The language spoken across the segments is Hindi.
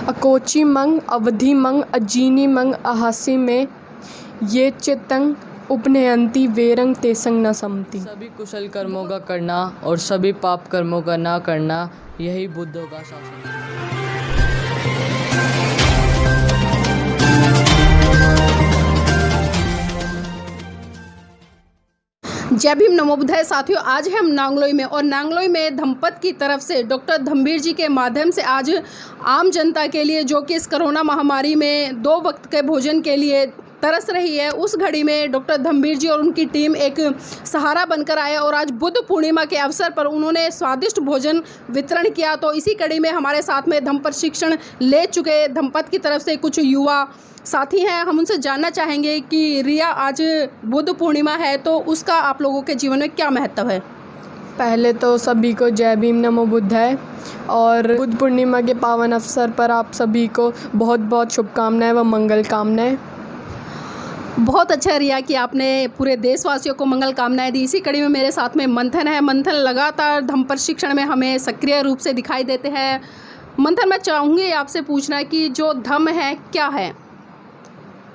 अकोचिमंग अवधिमंग अजीनिमंग अहासि में ये चित्तंग उपनयंती वेरंग तेसंग न समति। सभी कुशल कर्मों का करना और सभी पाप कर्मों का ना करना, यही बुद्धों का शासन है। जय भीम, नमो बुद्धाय। साथियों, आज हम नांगलोई में और नांगलोई में धम्पत की तरफ से डॉक्टर धम्बीर जी के माध्यम से आज आम जनता के लिए, जो कि इस कोरोना महामारी में 2 वक्त के भोजन के लिए तरस रही है, उस घड़ी में डॉक्टर धम्बीर जी और उनकी टीम एक सहारा बनकर आए और आज बुद्ध पूर्णिमा के अवसर पर उन्होंने स्वादिष्ट भोजन वितरण किया। तो इसी कड़ी में हमारे साथ में धम्म प्रशिक्षण ले चुके धम्पत की तरफ से कुछ युवा साथी हैं। हम उनसे जानना चाहेंगे कि रिया, आज बुद्ध पूर्णिमा है तो उसका आप लोगों के जीवन में क्या महत्व है? पहले तो सभी को जय भीम, नमो बुद्धाय। और बुद्ध पूर्णिमा के पावन अवसर पर आप सभी को बहुत बहुत शुभकामनाएं व मंगल कामनाएं। बहुत अच्छा रिया कि आपने पूरे देशवासियों को मंगल कामनाएं दी। इसी कड़ी में मेरे साथ में मंथन है। मंथन लगातार धम्म प्रशिक्षण में हमें सक्रिय रूप से दिखाई देते हैं। मंथन, मैं चाहूँगी आपसे पूछना कि जो धम्म है क्या है?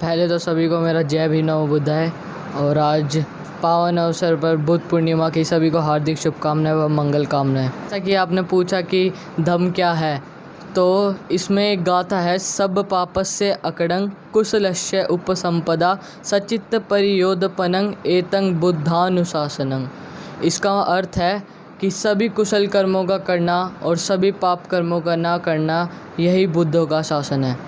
पहले तो सभी को मेरा जय भीम, नमो बुद्धाय। और आज पावन अवसर पर बुद्ध पूर्णिमा की सभी को हार्दिक शुभकामनाएं व मंगल कामनाएं। जैसा कि आपने पूछा कि धम्म क्या है, तो इसमें एक गाथा है, सब पापस्य अकडंग कुशलस्य उपसंपदा सचित्त परियोधपनंग एतंग बुद्धानुशासनंग। इसका अर्थ है कि सभी कुशल कर्मों का करना और सभी पाप कर्मों का ना करना, यही बुद्धों का शासन है।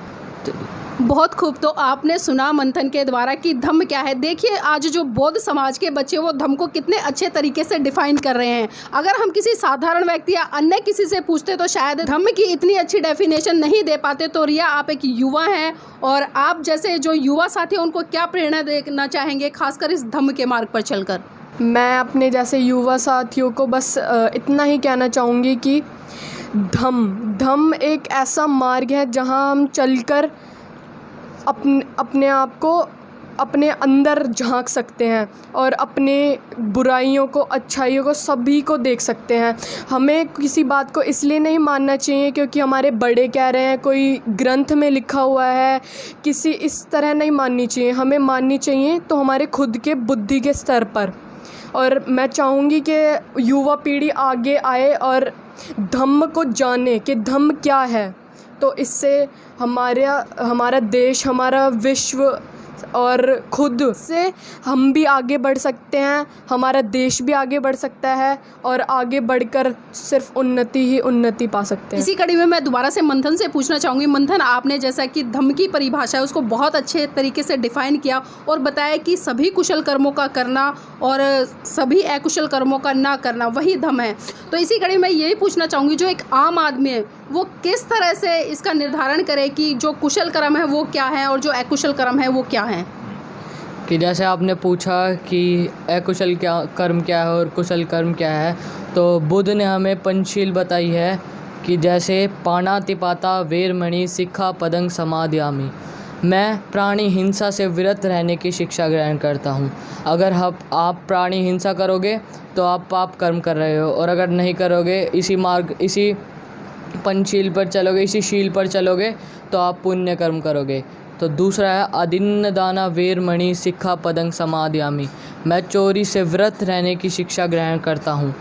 बहुत खूब। तो आपने सुना मंथन के द्वारा कि धम्म क्या है। देखिए, आज जो बौद्ध समाज के बच्चे वो धम्म को कितने अच्छे तरीके से डिफाइन कर रहे हैं। अगर हम किसी साधारण व्यक्ति या अन्य किसी से पूछते तो शायद धम्म की इतनी अच्छी डेफिनेशन नहीं दे पाते। तो रिया, आप एक युवा हैं और आप जैसे जो युवा साथी हैं उनको क्या प्रेरणा देना चाहेंगे, खासकर इस धम्म के मार्ग पर चलकर? मैं अपने जैसे युवा साथियों को बस इतना ही कहना चाहूँगी कि धम्म एक ऐसा मार्ग है जहाँ हम चलकर अपने आप को अपने अंदर झांक सकते हैं और अपने बुराइयों को, अच्छाइयों को, सभी को देख सकते हैं। हमें किसी बात को इसलिए नहीं मानना चाहिए क्योंकि हमारे बड़े कह रहे हैं, कोई ग्रंथ में लिखा हुआ है, किसी इस तरह नहीं माननी चाहिए। हमें माननी चाहिए तो हमारे खुद के बुद्धि के स्तर पर। और मैं चाहूँगी कि युवा पीढ़ी आगे आए और धम्म को जाने कि धम्म क्या है। तो इससे हमारा देश, हमारा विश्व और खुद से हम भी आगे बढ़ सकते हैं, हमारा देश भी आगे बढ़ सकता है और आगे बढ़कर सिर्फ उन्नति ही उन्नति पा सकते हैं। इसी कड़ी में मैं दोबारा से मंथन से पूछना चाहूँगी। मंथन, आपने जैसा कि धम्म की परिभाषा है उसको बहुत अच्छे तरीके से डिफाइन किया और बताया कि सभी कुशल कर्मों का करना और सभी अकुशल कर्मों का ना करना, वही धम्म है। तो इसी कड़ी में यही पूछना चाहूँगी, जो एक आम आदमी है वो किस तरह से इसका निर्धारण करे कि जो कुशल कर्म है वो क्या है और जो अकुशल कर्म है वो क्या है? कि जैसे आपने पूछा कि अकुशल कर्म क्या है और कुशल कर्म क्या है, तो बुद्ध ने हमें पंचशील बताई है कि जैसे पाणातिपाता वेरमणि सिक्खा पदंग समादयामि। मैं प्राणी हिंसा से विरत रहने की शिक्षा ग्रहण करता हूँ। अगर आप प्राणी हिंसा करोगे तो आप पाप कर्म कर रहे हो, और अगर नहीं करोगे, इसी पंचशील पर चलोगे, इसी शील पर चलोगे, तो आप पुण्य कर्म करोगे। तो दूसरा है अदिन्न दाना वेरमणि सिक्खा पदंग समादयामि। मैं चोरी से व्रत रहने की शिक्षा ग्रहण करता हूँ।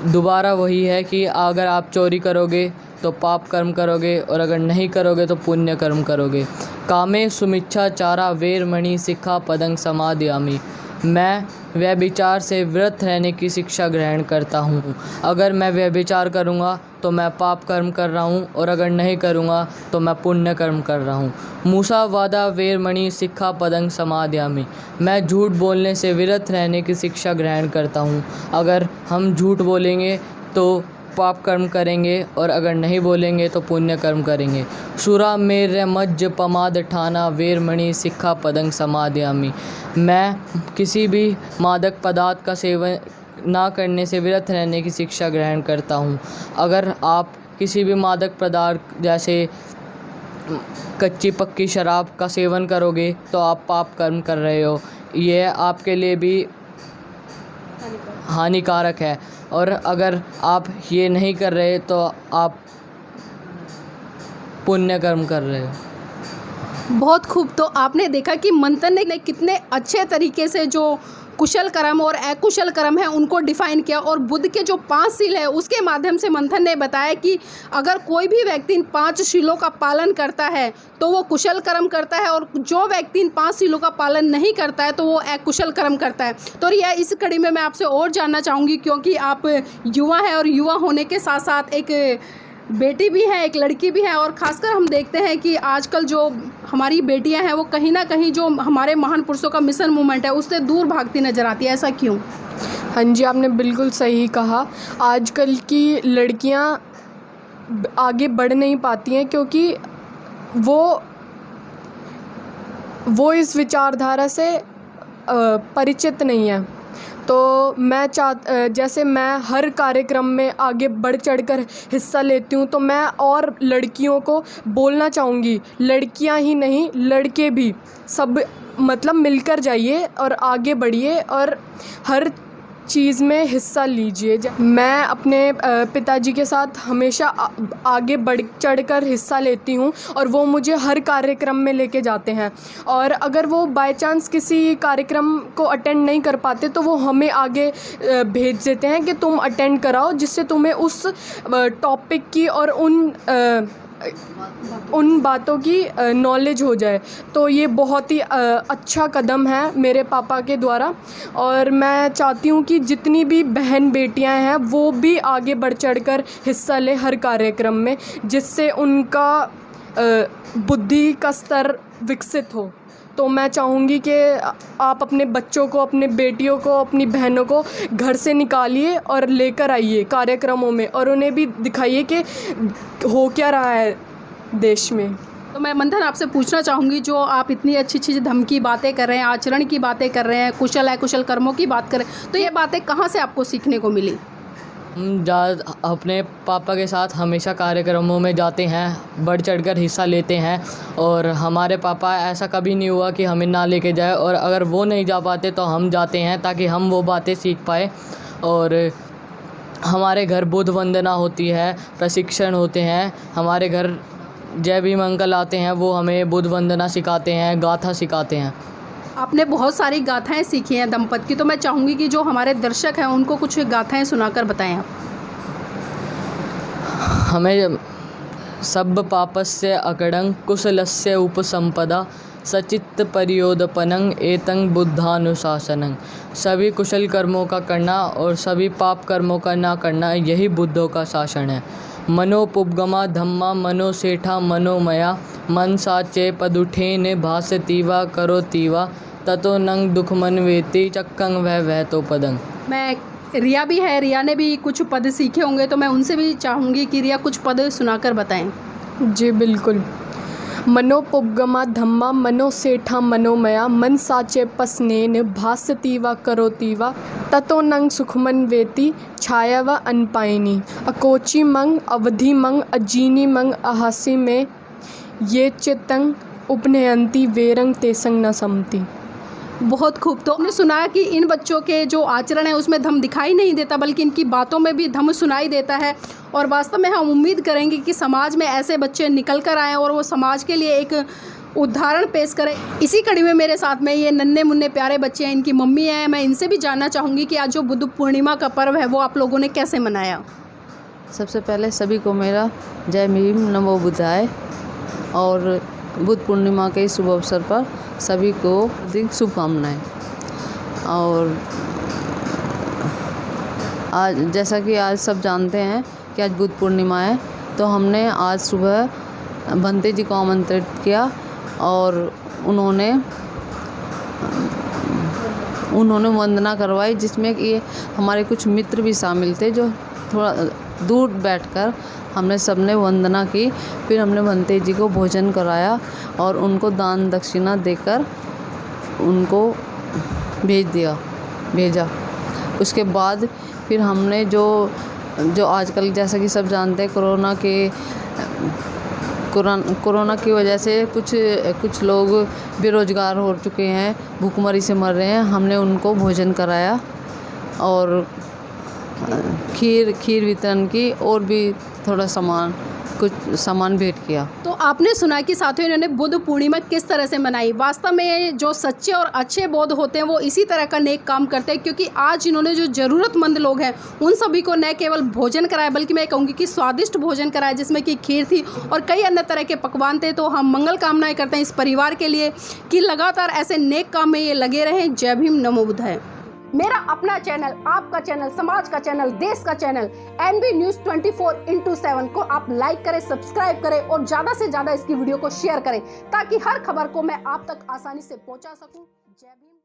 दोबारा वही है कि अगर आप चोरी करोगे तो पाप कर्म करोगे, और अगर नहीं करोगे तो पुण्य कर्म करोगे। कामे सुमिच्छाचारा वेरमणि सिक्खा पदंग समादयामि। मैं व्यभिचार से व्रत रहने की शिक्षा ग्रहण करता हूँ। अगर मैं व्यभिचार करूँगा तो मैं पाप कर्म कर रहा हूँ, और अगर नहीं करूँगा तो मैं पुण्य कर्म कर रहा हूँ। मूसावादा वेरमणि सिक्खा पदंग समादयामि। मैं झूठ बोलने से विरत रहने की शिक्षा ग्रहण करता हूँ। अगर हम झूठ बोलेंगे तो पाप कर्म करेंगे, और अगर नहीं बोलेंगे तो पुण्य कर्म करेंगे। सुरा मेर मज्ज पमाद ठाना वेरमणि सिक्खा पदंग समादयामि। मैं किसी भी मादक पदार्थ का सेवन ना करने से विरत रहने की शिक्षा ग्रहण करता हूँ। अगर आप किसी भी मादक पदार्थ जैसे कच्ची पक्की शराब का सेवन करोगे तो आप पाप कर्म कर रहे हो। ये आपके लिए भी हानिकारक है, और अगर आप ये नहीं कर रहे तो आप पुण्य कर्म कर रहे हो। बहुत खूब। तो आपने देखा कि मंथन ने कितने अच्छे तरीके से जो कुशल कर्म और अकुशल कर्म है उनको डिफाइन किया, और बुद्ध के जो 5 शील है उसके माध्यम से मंथन ने बताया कि अगर कोई भी व्यक्ति इन 5 शीलों का पालन करता है तो वो कुशल कर्म करता है, और जो व्यक्ति इन 5 शीलों का पालन नहीं करता है तो वो अकुशल कर्म करता है। तो रिया, इस कड़ी में मैं आपसे और जानना चाहूँगी, क्योंकि आप युवा हैं और युवा होने के साथ साथ एक बेटी भी है, एक लड़की भी है, और ख़ासकर हम देखते हैं कि आजकल जो हमारी बेटियां हैं वो कहीं ना कहीं जो हमारे महान पुरुषों का मिशन मूवमेंट है उससे दूर भागती नजर आती है। ऐसा क्यों? हाँ जी, आपने बिल्कुल सही कहा। आजकल की लड़कियां आगे बढ़ नहीं पाती हैं क्योंकि वो इस विचारधारा से परिचित नहीं है। तो जैसे मैं हर कार्यक्रम में आगे बढ़ चढ़कर हिस्सा लेती हूँ, तो मैं और लड़कियों को बोलना चाहूँगी, लड़कियाँ ही नहीं लड़के भी, सब मतलब मिलकर जाइए और आगे बढ़िए और हर चीज़ में हिस्सा लीजिए। मैं अपने पिताजी के साथ हमेशा आगे बढ़ चढ़कर हिस्सा लेती हूँ और वो मुझे हर कार्यक्रम में लेके जाते हैं, और अगर वो बाय चांस किसी कार्यक्रम को अटेंड नहीं कर पाते तो वो हमें आगे भेज देते हैं कि तुम अटेंड कराओ, जिससे तुम्हें उस टॉपिक की और उन बातों की नॉलेज हो जाए। तो ये बहुत ही अच्छा कदम है मेरे पापा के द्वारा, और मैं चाहती हूँ कि जितनी भी बहन बेटियाँ हैं वो भी आगे बढ़ चढ़कर हिस्सा लें हर कार्यक्रम में, जिससे उनका बुद्धि का स्तर विकसित हो। तो मैं चाहूँगी कि आप अपने बच्चों को, अपने बेटियों को, अपनी बहनों को घर से निकालिए और लेकर आइए कार्यक्रमों में, और उन्हें भी दिखाइए कि हो क्या रहा है देश में। तो मैं मंथन आपसे पूछना चाहूँगी, जो आप इतनी अच्छी अच्छी धम्म की बातें कर रहे हैं, आचरण की बातें कर रहे हैं, कुशल अकुशल कर्मों की बात कर रहे हैं, तो ये बातें कहाँ से आपको सीखने को मिली? हम अपने पापा के साथ हमेशा कार्यक्रमों में जाते हैं, बढ़ चढ़कर हिस्सा लेते हैं, और हमारे पापा ऐसा कभी नहीं हुआ कि हमें ना लेके जाए, और अगर वो नहीं जा पाते तो हम जाते हैं ताकि हम वो बातें सीख पाए। और हमारे घर बुद्ध वंदना होती है, प्रशिक्षण होते हैं, हमारे घर जय भीम अंकल आते हैं, वो हमें बुद्ध वंदना सिखाते हैं, गाथा सिखाते हैं। आपने बहुत सारी गाथाएं सीखी हैं दंपत की, तो मैं चाहूँगी कि जो हमारे दर्शक हैं उनको कुछ गाथाएं सुनाकर बताएं आप। हमें सब पापस्य अकडंग कुशलस्य उपसंपदा सचित्त परियोदपनंग एतंग बुद्धानुशासनंग। सभी कुशल कर्मों का करना और सभी पाप कर्मों का ना करना, यही बुद्धों का शासन है। मनोपुपगमा धम्मा मनो सेठा मनोमया मन साचे पदुठेन भासतीवा करोतीवा ततो नंग दुखमन वेति चक्कंग वह तो पदंग। मैं रिया भी है, रिया ने भी कुछ पद सीखे होंगे, तो मैं उनसे भी चाहूँगी कि रिया कुछ पद सुनाकर बताएं। जी बिल्कुल। मनोपुपगमा धम्मा मनो सेठा मनोमया मन साचे पसनेन भासतीवा करोतीवा ततो नंग सुखमन वेति छाया व अनपायनी अकोची मंग अवधि मंग अजीनी मंग अहासी में ये चितंग उपनयंती वेरंग तेसंग न समती। बहुत खूब। तो हमने सुना कि इन बच्चों के जो आचरण है उसमें धम्म दिखाई नहीं देता, बल्कि इनकी बातों में भी धम्म सुनाई देता है, और वास्तव में हम उम्मीद करेंगे कि समाज में ऐसे बच्चे निकल कर आएँ और वो समाज के लिए एक उदाहरण पेश करें। इसी कड़ी में मेरे साथ में ये नन्हे मुन्ने प्यारे बच्चे हैं, इनकी मम्मी हैं। मैं इनसे भी जानना चाहूँगी कि आज जो बुद्ध पूर्णिमा का पर्व है वो आप लोगों ने कैसे मनाया? सबसे पहले सभी को मेरा जय भीम नमो बुद्धाय, और बुद्ध पूर्णिमा के शुभ अवसर पर सभी को अधिक शुभकामनाएं। और आज जैसा कि आज सब जानते हैं कि आज बुद्ध पूर्णिमा है, तो हमने आज सुबह भंते जी को आमंत्रित किया और उन्होंने वंदना करवाई, जिसमें कि हमारे कुछ मित्र भी शामिल थे, जो थोड़ा दूर बैठकर हमने सबने वंदना की। फिर हमने भंते जी को भोजन कराया और उनको दान दक्षिणा देकर उनको भेजा। उसके बाद फिर हमने जो आजकल जैसा कि सब जानते हैं कोरोना की वजह से कुछ लोग बेरोज़गार हो चुके हैं, भूखमरी से मर रहे हैं। हमने उनको भोजन कराया और खीर वितरण की, और भी थोड़ा सामान कुछ सामान भेंट किया। तो आपने सुना कि साथियों इन्होंने बुद्ध पूर्णिमा किस तरह से मनाई। वास्तव में जो सच्चे और अच्छे बौद्ध होते हैं वो इसी तरह का नेक काम करते हैं, क्योंकि आज इन्होंने जो ज़रूरतमंद लोग हैं उन सभी को न केवल भोजन कराया बल्कि मैं कहूँगी कि स्वादिष्ट भोजन कराया, जिसमें कि खीर थी और कई अन्य तरह के पकवान थे। तो हम मंगल कामनाएं करते हैं इस परिवार के लिए कि लगातार ऐसे नेक काम में ये लगे रहें। जय भीम, नमो बुद्धाय। मेरा अपना चैनल, आपका चैनल, समाज का चैनल, देश का चैनल NB News 24/7 को आप लाइक करें, सब्सक्राइब करें और ज़्यादा से ज़्यादा इसकी वीडियो को शेयर करें ताकि हर खबर को मैं आप तक आसानी से पहुंचा सकूं। जय भीम।